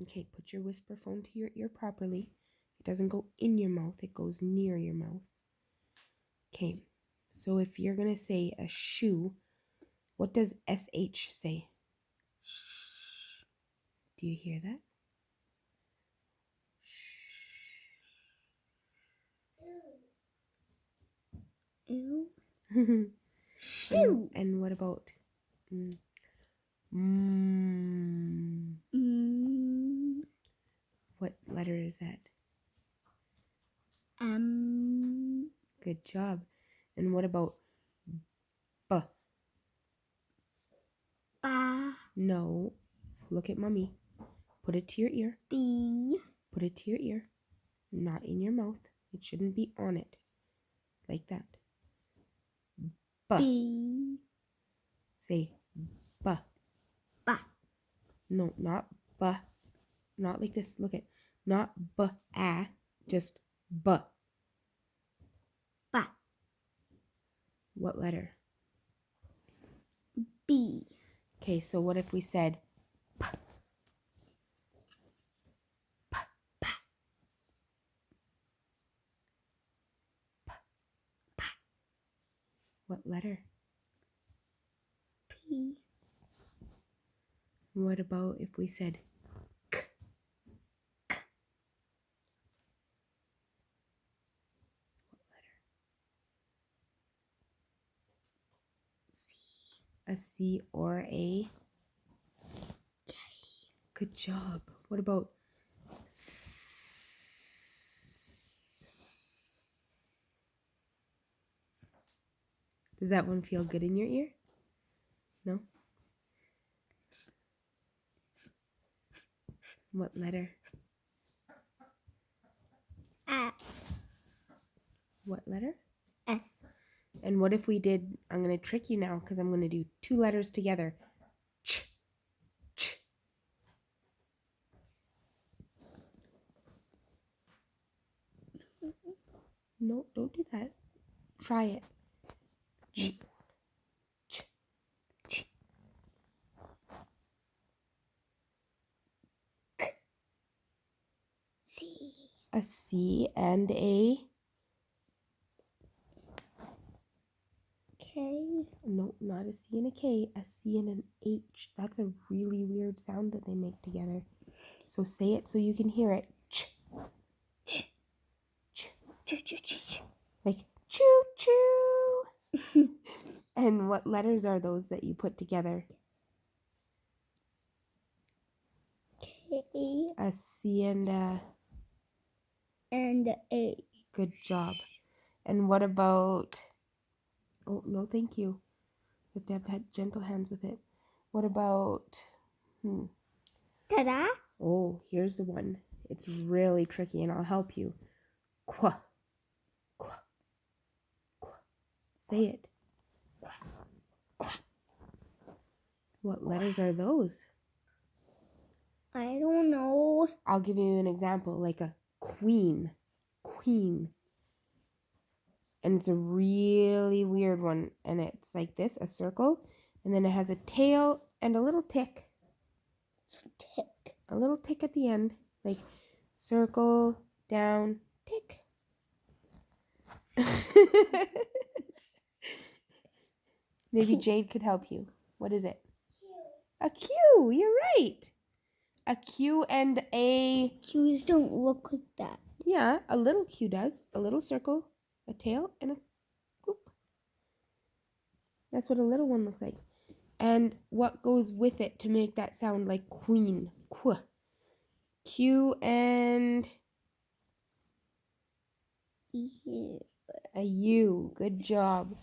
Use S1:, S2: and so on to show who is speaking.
S1: Okay, put your whisper phone to your ear properly. It doesn't go in your mouth, it goes near your mouth. Okay, so if you're going to say a shoe, what does SH say? Do you hear that?
S2: Ew.
S1: And what about what letter is that? Good job. And what about B?
S2: Ba.
S1: No. Look at mommy. Put it to your ear.
S2: B.
S1: Put it to your ear. Not in your mouth. It shouldn't be on it. Like that. B.
S2: B.
S1: Say B.
S2: Ba.
S1: No, not B. Not like this. Look at. Not B-a. Just B.
S2: Ba.
S1: What letter?
S2: B.
S1: Okay, so what if we said P? P.
S2: P.
S1: P. What letter?
S2: P.
S1: What about if we said K? K. What letter?
S2: C.
S1: A C or a
S2: K.
S1: Good job. What about Does that one feel good in your ear? No? What letter?
S2: S.
S1: What letter?
S2: S.
S1: And what if we did, I'm going to trick you now because I'm going to do two letters together. Ch. Ch. No, don't do that. Try it. Ch. Ch. Ch. K.
S2: C.
S1: A C and a
S2: K.
S1: No, not a C and a K, a C and an H. That's a really weird sound that they make together. So say it so you can hear it. Ch. Ch. Ch.
S2: Ch.
S1: Like choo choo. And what letters are those that you put together?
S2: K.
S1: A C and a.
S2: And A.
S1: Good job. And what about. Oh, no, thank you. You have to have had gentle hands with it. What about.
S2: Ta-da.
S1: Oh, here's the one. It's really tricky, and I'll help you. Qua. Qua. Qua. Say it. Qua. Qua. What letters are those?
S2: I don't know.
S1: I'll give you an example, like a queen. Queen. And it's a really weird one. And it's like this, a circle. And then it has a tail and a little tick.
S2: Tick.
S1: A little tick at the end. Like circle, down, tick. Maybe Jade could help you. What is it?
S2: Q.
S1: A Q. You're right. A Q and a...
S2: Q's don't look like that.
S1: Yeah, a little Q does. A little circle, a tail, and a whoop. That's what a little one looks like. And what goes with it to make that sound like queen? Qu. Q and...
S2: U.
S1: A U. Good job.